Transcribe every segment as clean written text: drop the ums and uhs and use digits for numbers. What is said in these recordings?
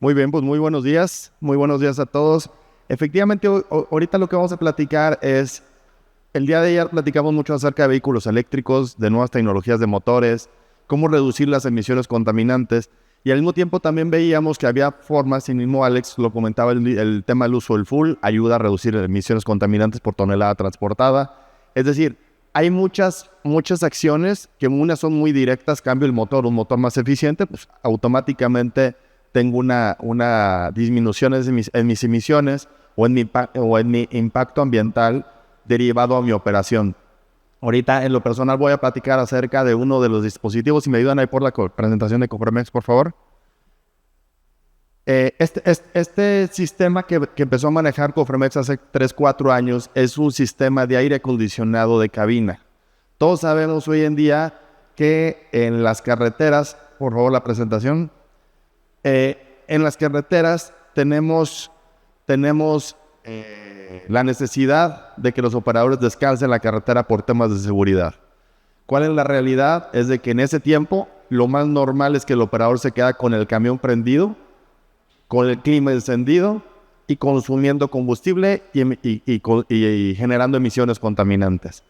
Muy bien, pues muy buenos días a todos. Efectivamente, ahorita lo que vamos a platicar es, el día de ayer platicamos mucho acerca de vehículos eléctricos, de nuevas tecnologías de motores, cómo reducir las emisiones contaminantes, y al mismo tiempo también veíamos que había formas, y mismo Alex lo comentaba, el tema del uso del full ayuda a reducir emisiones contaminantes por tonelada transportada. Es decir, hay muchas acciones que unas son muy directas, cambio el motor, un motor más eficiente, pues automáticamente tengo una disminución en mis emisiones o en mi impacto ambiental derivado a mi operación. Ahorita en lo personal voy a platicar acerca de uno de los dispositivos. Si me ayudan ahí por la presentación de Copremex, por favor. Este sistema que empezó a manejar Copremex hace 3, 4 años es un sistema de aire acondicionado de cabina. Todos sabemos hoy en día que en las carreteras, por favor la presentación, en las carreteras tenemos la necesidad de que los operadores descansen en la carretera por temas de seguridad. ¿Cuál es la realidad? Es de que en ese tiempo lo más normal es que el operador se queda con el camión prendido, con el clima encendido y consumiendo combustible y generando emisiones contaminantes.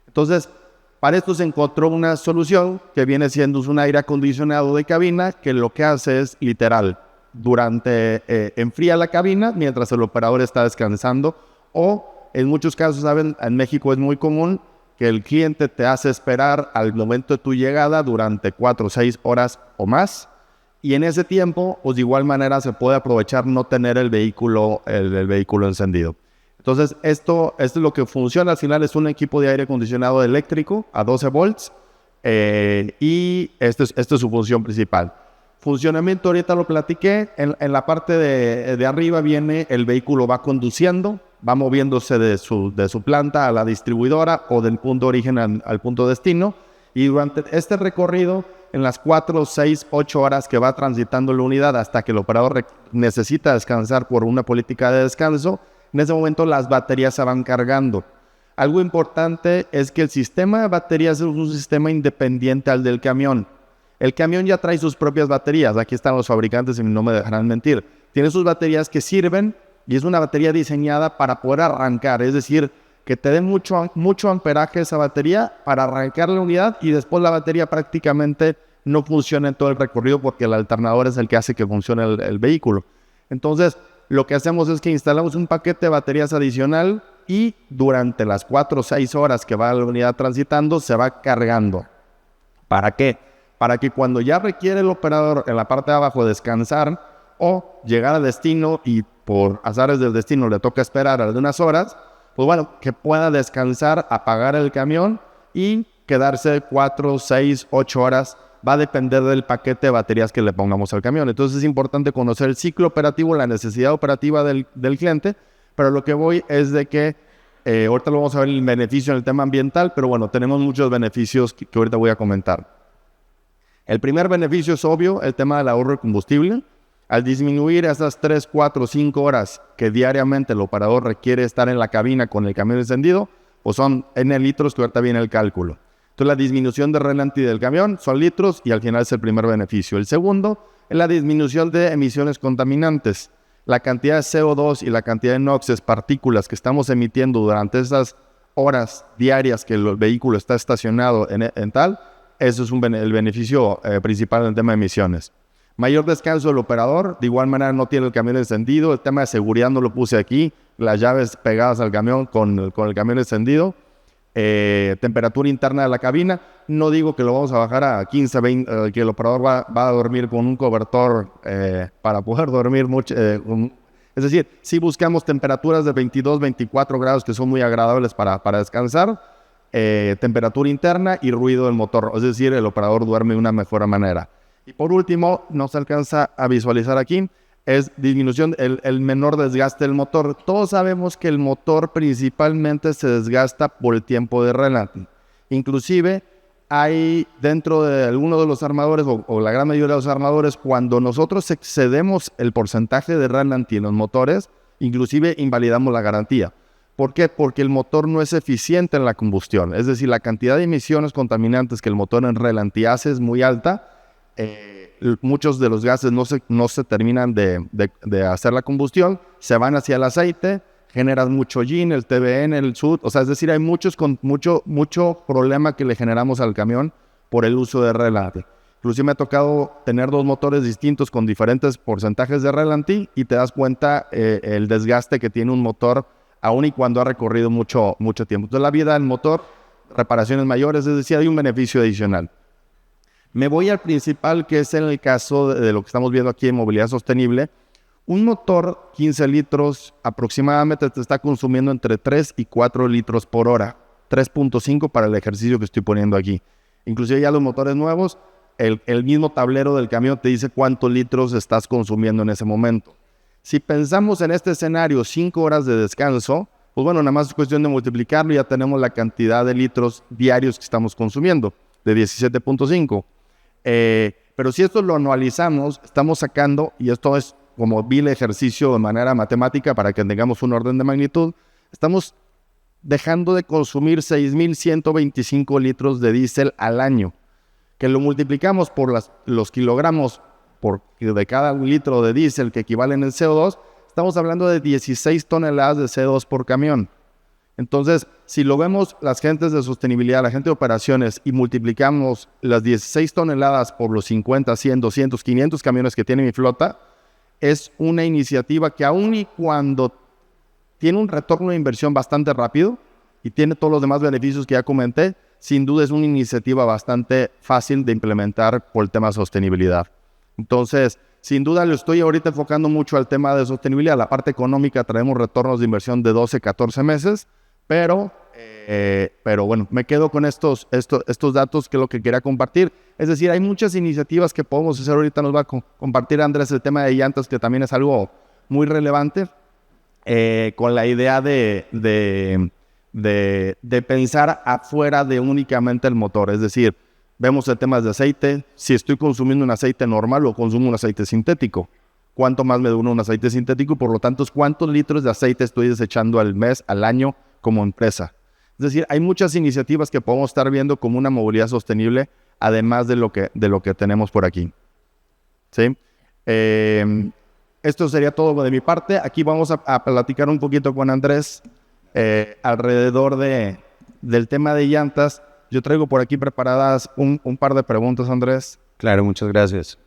Entonces, para esto se encontró una solución que viene siendo un aire acondicionado de cabina que lo que hace es literal, enfría la cabina mientras el operador está descansando, o en muchos casos, saben, en México es muy común que el cliente te hace esperar al momento de tu llegada durante 4 o 6 horas o más, y en ese tiempo, pues de igual manera se puede aprovechar no tener el vehículo encendido. Entonces, esto es lo que funciona. Al final es un equipo de aire acondicionado eléctrico a 12 volts y esta es su función principal. Funcionamiento, ahorita lo platiqué. En la parte de arriba viene el vehículo, va conduciendo, va moviéndose de su planta a la distribuidora o del punto de origen al punto de destino. Y durante este recorrido, en las 4, 6, 8 horas que va transitando la unidad hasta que el operador necesita descansar por una política de descanso, en ese momento las baterías se van cargando. Algo importante es que el sistema de baterías es un sistema independiente al del camión. El camión ya trae sus propias baterías. Aquí están los fabricantes y no me dejarán mentir. Tiene sus baterías que sirven y es una batería diseñada para poder arrancar. Es decir, que te dé mucho amperaje esa batería para arrancar la unidad, y después la batería prácticamente no funciona en todo el recorrido porque el alternador es el que hace que funcione el vehículo. Entonces, lo que hacemos es que instalamos un paquete de baterías adicional y durante las 4 o 6 horas que va la unidad transitando se va cargando. ¿Para qué? Para que cuando ya requiere el operador en la parte de abajo descansar o llegar a destino y por azares del destino le toca esperar algunas horas, pues bueno, que pueda descansar, apagar el camión y quedarse 4, 6, 8 horas. Va a depender del paquete de baterías que le pongamos al camión. Entonces es importante conocer el ciclo operativo, la necesidad operativa del cliente, pero lo que voy es de que ahorita lo vamos a ver el beneficio en el tema ambiental, pero bueno, tenemos muchos beneficios que ahorita voy a comentar. El primer beneficio es obvio, el tema del ahorro de combustible. Al disminuir esas 3, 4, 5 horas que diariamente el operador requiere estar en la cabina con el camión encendido, pues son N litros, que ahorita viene el cálculo. Entonces la disminución de relante del camión son litros y al final es el primer beneficio. El segundo es la disminución de emisiones contaminantes. La cantidad de CO2 y la cantidad de NOx, partículas que estamos emitiendo durante esas horas diarias que el vehículo está estacionado en tal, eso es el beneficio principal en el tema de emisiones. Mayor descanso del operador, de igual manera no tiene el camión encendido. El tema de seguridad no lo puse aquí, las llaves pegadas al camión con el camión encendido. Temperatura interna de la cabina, no digo que lo vamos a bajar a 15, 20, que el operador va a dormir con un cobertor para poder dormir mucho. Es decir, si buscamos temperaturas de 22, 24 grados que son muy agradables para descansar, temperatura interna y ruido del motor, es decir, el operador duerme de una mejor manera. Y por último, no se alcanza a visualizar aquí, es disminución, el menor desgaste del motor. Todos sabemos que el motor principalmente se desgasta por el tiempo de relante. Inclusive hay dentro de algunos de los armadores o la gran mayoría de los armadores, cuando nosotros excedemos el porcentaje de relante en los motores, inclusive invalidamos la garantía. ¿Por qué? Porque el motor no es eficiente en la combustión. Es decir, la cantidad de emisiones contaminantes que el motor en relante hace es muy alta. muchos de los gases no se terminan de hacer la combustión, se van hacia el aceite, generas mucho hollín, el TBN, el SUT, o sea, es decir, hay mucho problema que le generamos al camión por el uso de relante. Inclusive me ha tocado tener 2 motores distintos con diferentes porcentajes de relantí y te das cuenta el desgaste que tiene un motor aun y cuando ha recorrido mucho tiempo. Entonces la vida del motor, reparaciones mayores, es decir, hay un beneficio adicional. Me voy al principal, que es en el caso de lo que estamos viendo aquí en movilidad sostenible. Un motor 15 litros aproximadamente te está consumiendo entre 3 y 4 litros por hora. 3.5 para el ejercicio que estoy poniendo aquí. Inclusive ya los motores nuevos, el mismo tablero del camión te dice cuántos litros estás consumiendo en ese momento. Si pensamos en este escenario 5 horas de descanso, pues bueno, nada más es cuestión de multiplicarlo y ya tenemos la cantidad de litros diarios que estamos consumiendo, de 17.5. Pero si esto lo anualizamos, estamos sacando, y esto es como vil ejercicio de manera matemática para que tengamos un orden de magnitud, estamos dejando de consumir 6.125 litros de diésel al año, que lo multiplicamos por los kilogramos de cada litro de diésel que equivalen en CO2, estamos hablando de 16 toneladas de CO2 por camión. Entonces, si lo vemos las gentes de sostenibilidad, la gente de operaciones, y multiplicamos las 16 toneladas por los 50, 100, 200, 500 camiones que tiene mi flota, es una iniciativa que aun y cuando tiene un retorno de inversión bastante rápido y tiene todos los demás beneficios que ya comenté, sin duda es una iniciativa bastante fácil de implementar por el tema de sostenibilidad. Entonces, sin duda lo estoy ahorita enfocando mucho al tema de sostenibilidad. La parte económica traemos retornos de inversión de 12, 14 meses, pero bueno, me quedo con estos datos que es lo que quería compartir. Es decir, hay muchas iniciativas que podemos hacer. Ahorita nos va a compartir Andrés el tema de llantas, que también es algo muy relevante, con la idea de pensar afuera de únicamente el motor. Es decir, vemos el tema de aceite. Si estoy consumiendo un aceite normal o consumo un aceite sintético, ¿cuánto más me dura un aceite sintético? Por lo tanto, ¿cuántos litros de aceite estoy desechando al mes, al año como empresa? Es decir, hay muchas iniciativas que podemos estar viendo como una movilidad sostenible, además de lo que tenemos por aquí. ¿Sí? Esto sería todo de mi parte. Aquí vamos a platicar un poquito con Andrés alrededor del tema de llantas. Yo traigo por aquí preparadas un par de preguntas, Andrés. Claro, muchas gracias.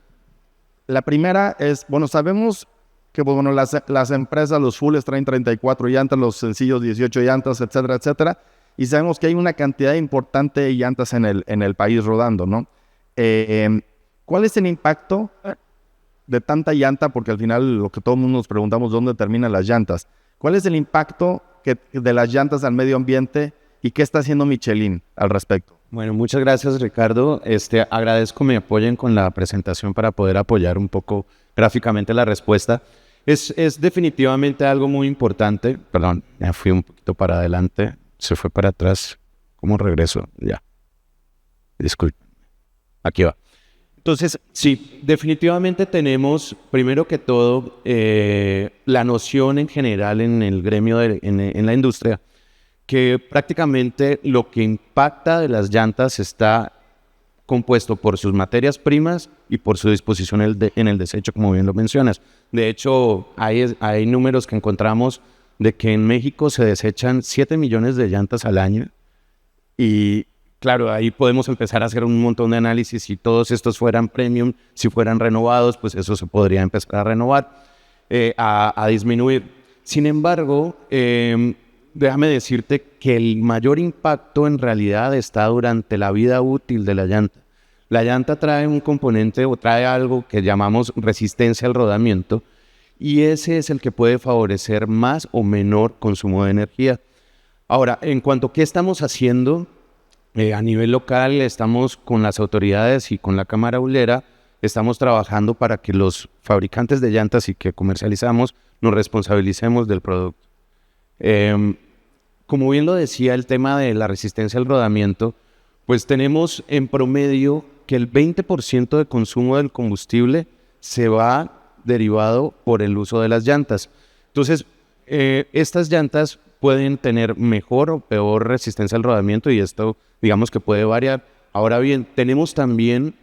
La primera es, bueno, sabemos que bueno, las empresas, los fulls traen 34 llantas, los sencillos 18 llantas, etcétera, etcétera. Y sabemos que hay una cantidad importante de llantas en el país rodando, ¿no? ¿Cuál es el impacto de tanta llanta? Porque al final lo que todo el mundo nos preguntamos, ¿dónde terminan las llantas? ¿Cuál es el impacto de las llantas al medio ambiente y qué está haciendo Michelin al respecto? Bueno, muchas gracias, Ricardo. Agradezco me apoyen con la presentación para poder apoyar un poco gráficamente la respuesta. Es definitivamente algo muy importante. Perdón, me fui un poquito para adelante. Se fue para atrás. ¿Cómo regreso? Ya. Disculpen. Aquí va. Entonces, sí, definitivamente tenemos, primero que todo, la noción en general en el gremio, en la industria, que prácticamente lo que impacta de las llantas está compuesto por sus materias primas y por su disposición en el desecho, como bien lo mencionas. De hecho, hay números que encontramos de que en México se desechan 7 millones de llantas al año y claro, ahí podemos empezar a hacer un montón de análisis. Si todos estos fueran premium, si fueran renovados, pues eso se podría empezar a renovar, a disminuir. Sin embargo, déjame decirte que el mayor impacto en realidad está durante la vida útil de la llanta. La llanta trae un componente o trae algo que llamamos resistencia al rodamiento y ese es el que puede favorecer más o menor consumo de energía. Ahora, en cuanto a qué estamos haciendo, a nivel local estamos con las autoridades y con la Cámara Hulera, estamos trabajando para que los fabricantes de llantas y que comercializamos nos responsabilicemos del producto. Como bien lo decía, el tema de la resistencia al rodamiento, pues tenemos en promedio que el 20% de consumo del combustible se va derivado por el uso de las llantas. Entonces, estas llantas pueden tener mejor o peor resistencia al rodamiento y esto, digamos que puede variar. Ahora bien, tenemos también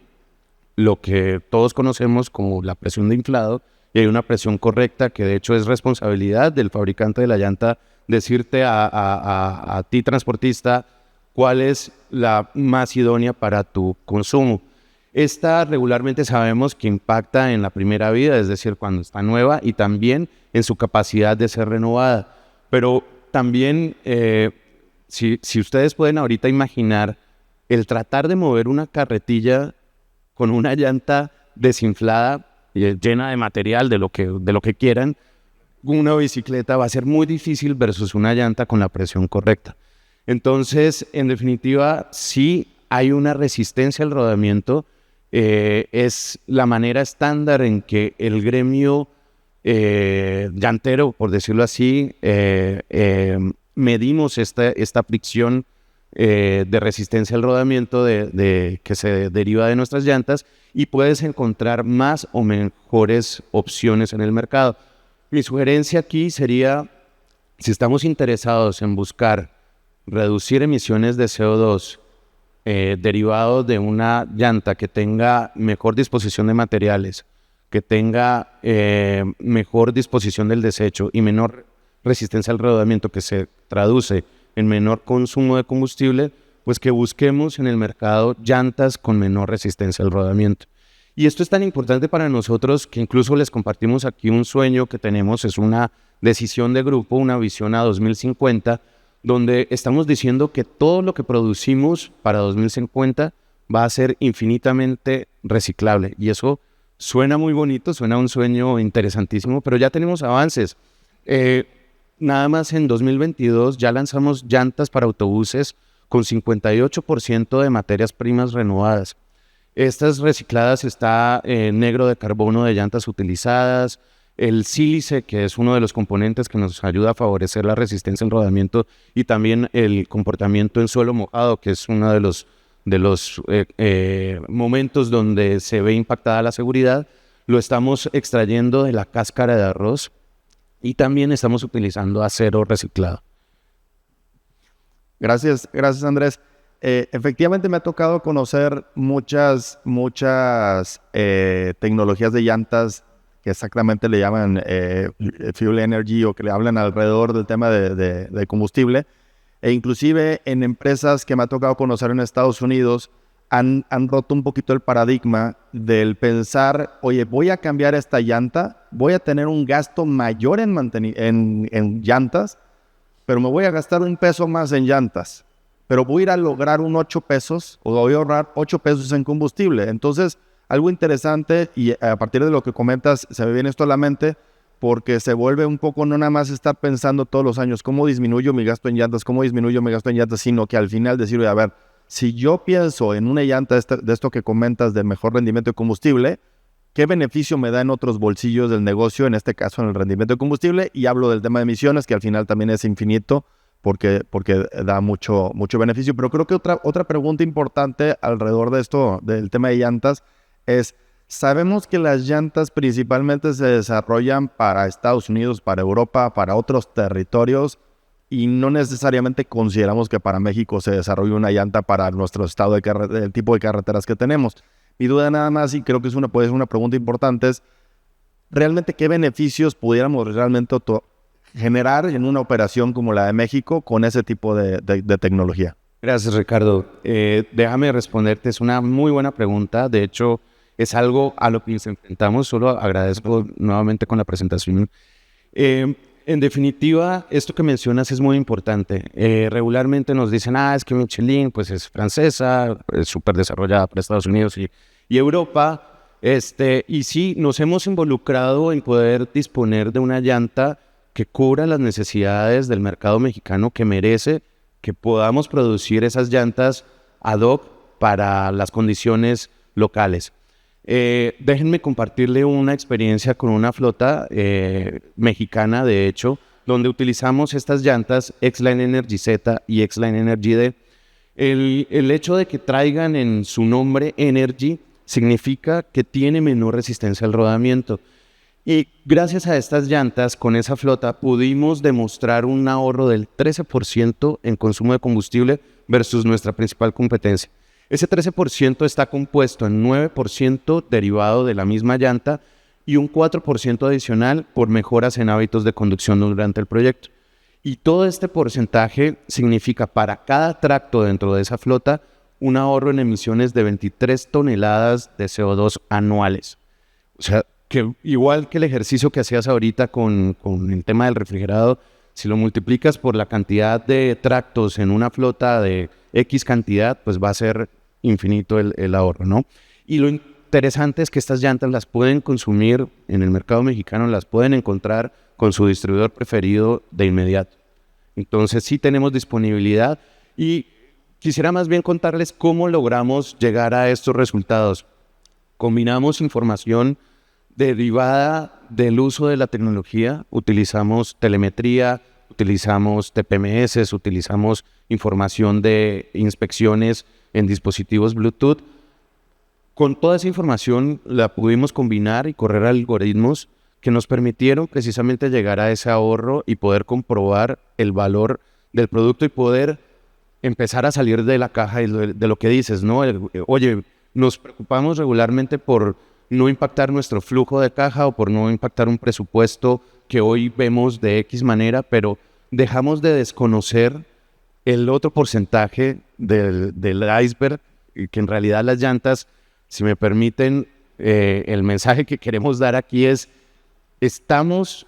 lo que todos conocemos como la presión de inflado, y hay una presión correcta que de hecho es responsabilidad del fabricante de la llanta decirte a ti transportista cuál es la más idónea para tu consumo. Esta regularmente sabemos que impacta en la primera vida, es decir, cuando está nueva, y también en su capacidad de ser renovada. Pero también, si ustedes pueden ahorita imaginar el tratar de mover una carretilla con una llanta desinflada, llena de material, de lo que quieran, una bicicleta va a ser muy difícil versus una llanta con la presión correcta. Entonces, en definitiva, sí hay una resistencia al rodamiento. Es la manera estándar en que el gremio llantero, por decirlo así, medimos esta fricción de resistencia al rodamiento que se deriva de nuestras llantas, y puedes encontrar más o mejores opciones en el mercado. Mi sugerencia aquí sería, si estamos interesados en buscar reducir emisiones de CO2 derivado de una llanta que tenga mejor disposición de materiales, que tenga mejor disposición del desecho y menor resistencia al rodamiento, que se traduce en menor consumo de combustible, pues que busquemos en el mercado llantas con menor resistencia al rodamiento. Y esto es tan importante para nosotros que incluso les compartimos aquí un sueño que tenemos, es una decisión de grupo, una visión a 2050, donde estamos diciendo que todo lo que producimos para 2050 va a ser infinitamente reciclable. Y eso suena muy bonito, suena un sueño interesantísimo, pero ya tenemos avances. Nada más en 2022 ya lanzamos llantas para autobuses con 58% de materias primas renovadas. Estas recicladas está negro de carbono de llantas utilizadas, el sílice, que es uno de los componentes que nos ayuda a favorecer la resistencia al rodamiento, y también el comportamiento en suelo mojado, que es uno de los momentos donde se ve impactada la seguridad. Lo estamos extrayendo de la cáscara de arroz, y también estamos utilizando acero reciclado. Gracias Andrés. Efectivamente me ha tocado conocer muchas tecnologías de llantas que exactamente le llaman fuel energy, o que le hablan alrededor del tema de combustible, e inclusive en empresas que me ha tocado conocer en Estados Unidos han roto un poquito el paradigma del pensar, oye, voy a cambiar esta llanta, voy a tener un gasto mayor en llantas, pero me voy a gastar $1 más en llantas, pero voy a ir a lograr un 8 pesos, o voy a ahorrar 8 pesos en combustible. Entonces, algo interesante, y a partir de lo que comentas, se me viene esto a la mente, porque se vuelve un poco, no nada más estar pensando todos los años, ¿cómo disminuyo mi gasto en llantas? ¿Cómo disminuyo mi gasto en llantas? Sino que al final decir, a ver, si yo pienso en una llanta de esto que comentas de mejor rendimiento de combustible, ¿qué beneficio me da en otros bolsillos del negocio, en este caso en el rendimiento de combustible? Y hablo del tema de emisiones, que al final también es infinito, porque da mucho beneficio. Pero creo que otra pregunta importante alrededor de esto, del tema de llantas, es, sabemos que las llantas principalmente se desarrollan para Estados Unidos, para Europa, para otros territorios, y no necesariamente consideramos que para México se desarrolle una llanta para nuestro estado del tipo de carreteras que tenemos. Mi duda nada más, y creo que puede ser una pregunta importante, es realmente qué beneficios pudiéramos realmente generar en una operación como la de México con ese tipo de tecnología. Gracias, Ricardo. Déjame responderte, es una muy buena pregunta. De hecho, es algo a lo que nos enfrentamos. Solo agradezco nuevamente con la presentación. En definitiva, esto que mencionas es muy importante. Regularmente nos dicen, es que Michelin pues es francesa, es súper desarrollada para Estados Unidos y Europa. Y sí, nos hemos involucrado en poder disponer de una llanta que cubra las necesidades del mercado mexicano, que merece que podamos producir esas llantas ad hoc para las condiciones locales. Déjenme compartirle una experiencia con una flota mexicana, de hecho, donde utilizamos estas llantas X-Line Energy Z y X-Line Energy D. El hecho de que traigan en su nombre Energy significa que tiene menor resistencia al rodamiento. Y gracias a estas llantas, con esa flota, pudimos demostrar un ahorro del 13% en consumo de combustible versus nuestra principal competencia. Ese 13% está compuesto en 9% derivado de la misma llanta y un 4% adicional por mejoras en hábitos de conducción durante el proyecto. Y todo este porcentaje significa para cada tracto dentro de esa flota un ahorro en emisiones de 23 toneladas de CO2 anuales. O sea, que igual que el ejercicio que hacías ahorita con el tema del refrigerado, si lo multiplicas por la cantidad de tractos en una flota de X cantidad, pues va a ser infinito el ahorro, ¿no? Y lo interesante es que estas llantas las pueden consumir en el mercado mexicano, las pueden encontrar con su distribuidor preferido de inmediato. Entonces sí tenemos disponibilidad y quisiera más bien contarles cómo logramos llegar a estos resultados. Combinamos información derivada del uso de la tecnología, utilizamos telemetría, utilizamos TPMS, utilizamos información de inspecciones en dispositivos Bluetooth. Con toda esa información la pudimos combinar y correr algoritmos que nos permitieron precisamente llegar a ese ahorro y poder comprobar el valor del producto y poder empezar a salir de la caja y de lo que dices, ¿no? Oye, nos preocupamos regularmente por no impactar nuestro flujo de caja o por no impactar un presupuesto que hoy vemos de X manera, pero dejamos de desconocer el otro porcentaje del iceberg, y que en realidad las llantas, si me permiten, el mensaje que queremos dar aquí es, estamos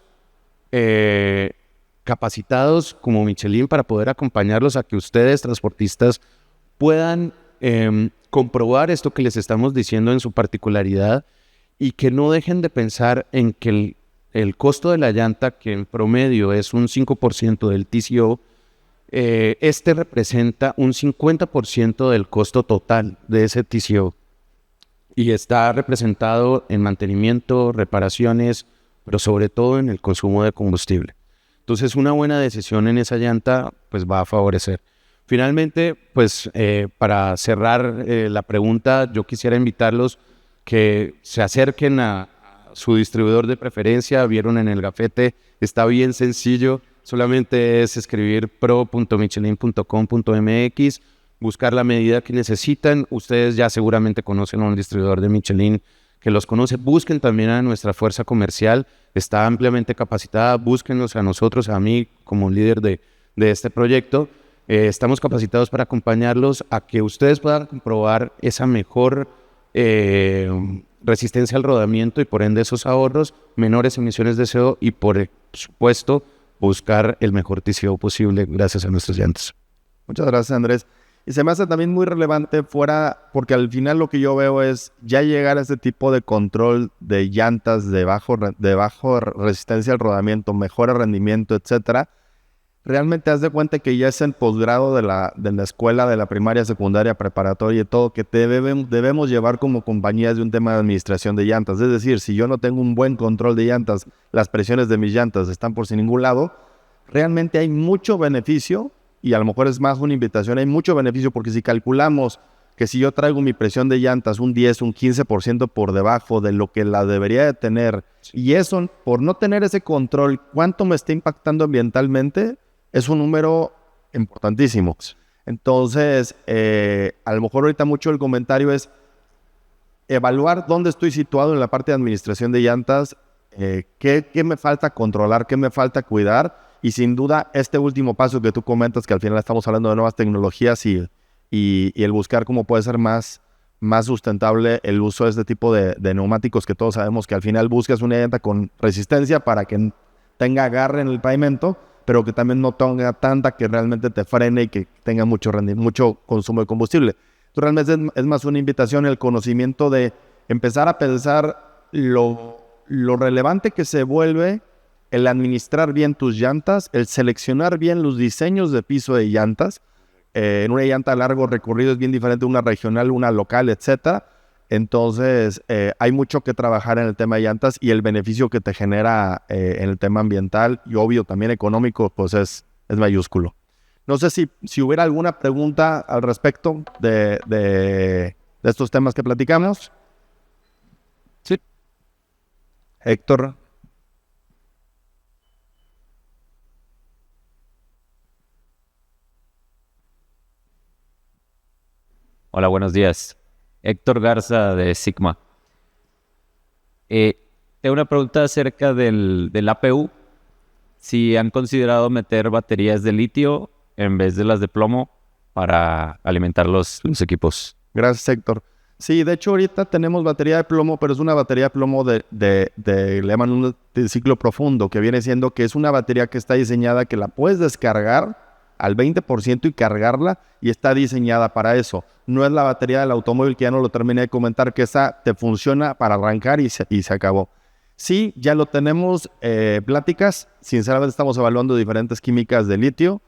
capacitados como Michelin para poder acompañarlos a que ustedes, transportistas, puedan comprobar esto que les estamos diciendo en su particularidad y que no dejen de pensar en que el costo de la llanta, que en promedio es un 5% del TCO, este representa un 50% del costo total de ese TCO y está representado en mantenimiento, reparaciones, pero sobre todo en el consumo de combustible. Entonces, una buena decisión en esa llanta pues va a favorecer. Finalmente, pues para cerrar la pregunta, yo quisiera invitarlos que se acerquen a su distribuidor de preferencia. Vieron en el gafete, está bien sencillo, solamente es escribir pro.michelin.com.mx, buscar la medida que necesitan. Ustedes ya seguramente conocen a un distribuidor de Michelin que los conoce. Busquen también a nuestra fuerza comercial, está ampliamente capacitada. Búsquenos a nosotros, a mí como líder de este proyecto. Estamos capacitados para acompañarlos a que ustedes puedan comprobar esa mejor resistencia al rodamiento y por ende esos ahorros, menores emisiones de CO y por supuesto buscar el mejor TCO posible gracias a nuestras llantas. Muchas gracias, Andrés. Y se me hace también muy relevante porque al final lo que yo veo es ya llegar a este tipo de control de llantas de bajo resistencia al rodamiento, mejora rendimiento, etcétera. Realmente haz de cuenta que ya es el posgrado de la escuela, de la primaria, secundaria, preparatoria y todo, que debemos llevar como compañías de un tema de administración de llantas. Es decir, si yo no tengo un buen control de llantas, las presiones de mis llantas están por sin ningún lado, realmente hay mucho beneficio, y a lo mejor es más una invitación, hay mucho beneficio, porque si calculamos que si yo traigo mi presión de llantas un 10, un 15% por debajo de lo que la debería de tener, y eso, por no tener ese control, ¿cuánto me está impactando ambientalmente? Es un número importantísimo. Entonces, a lo mejor ahorita mucho el comentario es evaluar dónde estoy situado en la parte de administración de llantas, qué me falta controlar, qué me falta cuidar, y sin duda este último paso que tú comentas, que al final estamos hablando de nuevas tecnologías y el buscar cómo puede ser más sustentable el uso de este tipo de neumáticos, que todos sabemos que al final buscas una llanta con resistencia para que tenga agarre en el pavimento, pero que también no tenga tanta que realmente te frene y que tenga mucho consumo de combustible. Entonces realmente es más una invitación el conocimiento de empezar a pensar lo relevante que se vuelve el administrar bien tus llantas, el seleccionar bien los diseños de piso de llantas. En una llanta a largo recorrido es bien diferente una regional, una local, etcétera. Entonces, hay mucho que trabajar en el tema de llantas, y el beneficio que te genera en el tema ambiental y obvio también económico, pues es mayúsculo. No sé si hubiera alguna pregunta al respecto de estos temas que platicamos. Sí. Héctor. Hola, buenos días. Héctor Garza de Sigma. Tengo una pregunta acerca del APU. Si han considerado meter baterías de litio en vez de las de plomo para alimentar los equipos. Gracias, Héctor. Sí, de hecho ahorita tenemos batería de plomo, pero es una batería de plomo le llaman un de ciclo profundo, que viene siendo que es una batería que está diseñada que la puedes descargar al 20% y cargarla, y está diseñada para eso. No es la batería del automóvil, que ya no lo terminé de comentar, que esa te funciona para arrancar y se acabó. Sí, ya lo tenemos, pláticas. Sinceramente estamos evaluando diferentes químicas de litio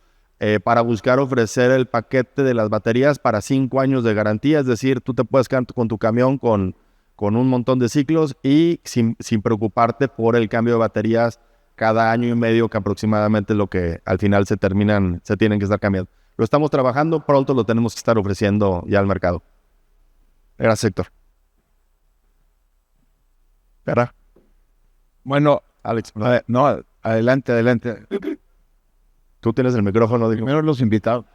para buscar ofrecer el paquete de las baterías para 5 años de garantía. Es decir, tú te puedes quedar con tu camión con un montón de ciclos y sin preocuparte por el cambio de baterías cada año y medio, que aproximadamente es lo que al final se tienen que estar cambiando. Lo estamos trabajando, pronto lo tenemos que estar ofreciendo ya al mercado. Gracias, Héctor. ¿Verdad? Bueno, Alex, no, adelante. tú tienes el micrófono. Primero los invitados.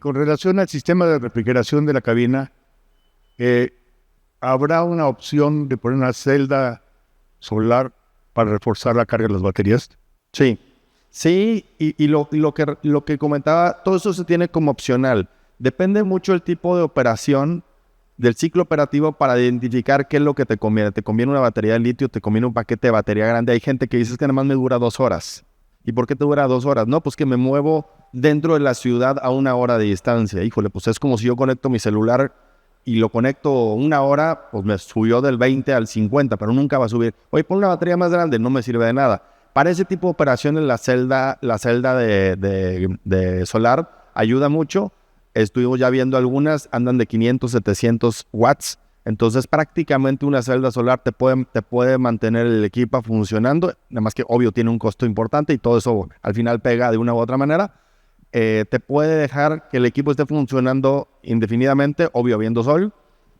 Con relación al sistema de refrigeración de la cabina, ¿habrá una opción de poner una celda solar para reforzar la carga de las baterías? Sí, y lo que comentaba, todo eso se tiene como opcional. Depende mucho el tipo de operación del ciclo operativo para identificar qué es lo que te conviene. ¿Te conviene una batería de litio? ¿Te conviene un paquete de batería grande? Hay gente que dice que nada más me dura 2 horas. ¿Y por qué te dura 2 horas? No, pues que me muevo dentro de la ciudad a 1 hora de distancia. Híjole, pues es como si yo conecto mi celular y lo conecto 1 hora, pues me subió del 20 al 50, pero nunca va a subir. Oye, pon una batería más grande, no me sirve de nada. Para ese tipo de operaciones la celda de solar ayuda mucho. Estuvimos ya viendo algunas, andan de 500, 700 watts. Entonces prácticamente una celda solar te puede mantener el equipo funcionando. Nada más que obvio tiene un costo importante y todo eso al final pega de una u otra manera. Te puede dejar que el equipo esté funcionando indefinidamente, obvio viendo sol.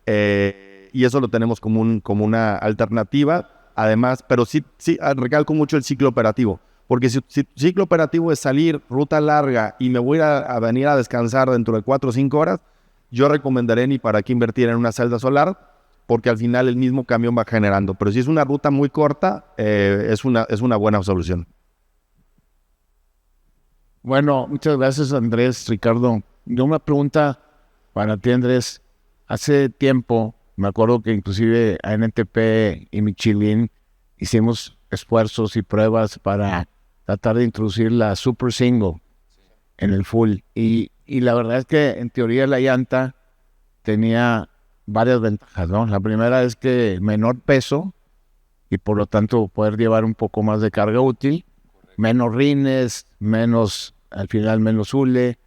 Y eso lo tenemos como una alternativa. Además, pero sí recalco mucho el ciclo operativo. Porque si ciclo operativo es salir, ruta larga, y me voy a venir a descansar dentro de 4 o 5 horas, yo recomendaré ni para qué invertir en una celda solar, porque al final el mismo camión va generando. Pero si es una ruta muy corta, es una buena solución. Bueno, muchas gracias, Andrés, Ricardo. Yo una pregunta para ti, Andrés. Hace tiempo, me acuerdo que inclusive a NTP y Michelin hicimos esfuerzos y pruebas para tratar de introducir la Super Single en el full. Y la verdad es que en teoría la llanta tenía varias ventajas, ¿no? La primera es que menor peso y por lo tanto poder llevar un poco más de carga útil, menos rines, al final menos hule,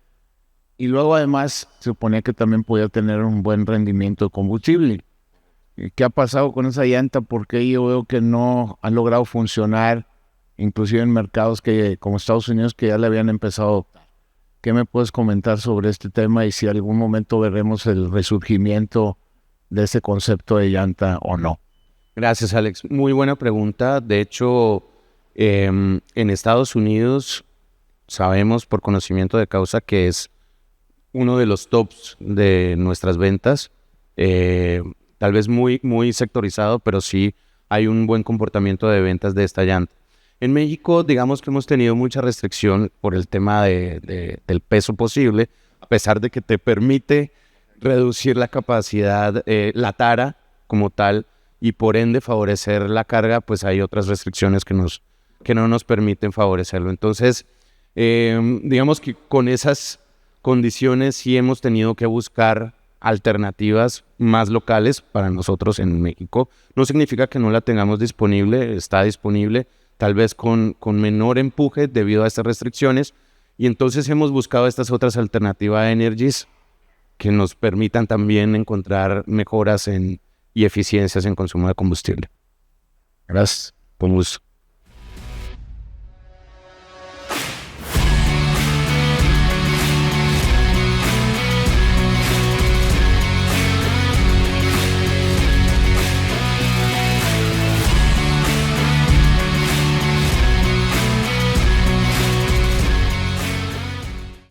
y luego además se suponía que también podía tener un buen rendimiento de combustible. ¿Qué ha pasado con esa llanta? Porque yo veo que no ha logrado funcionar, inclusive en mercados como Estados Unidos, que ya le habían empezado a adoptar. ¿Qué me puedes comentar sobre este tema y si algún momento veremos el resurgimiento de ese concepto de llanta o no? Gracias, Alex. Muy buena pregunta. De hecho, en Estados Unidos sabemos por conocimiento de causa que es uno de los tops de nuestras ventas. Tal vez muy, muy sectorizado, pero sí hay un buen comportamiento de ventas de esta llanta. En México, digamos que hemos tenido mucha restricción por el tema del peso posible, a pesar de que te permite reducir la capacidad, la tara como tal, y por ende favorecer la carga, pues hay otras restricciones que no nos permiten favorecerlo. Entonces, digamos que con esas condiciones sí hemos tenido que buscar alternativas más locales para nosotros en México. No significa que no la tengamos disponible, está disponible, tal vez con menor empuje debido a estas restricciones, y entonces hemos buscado estas otras alternativas energies que nos permitan también encontrar mejoras y eficiencias en consumo de combustible. Gracias. Con gusto.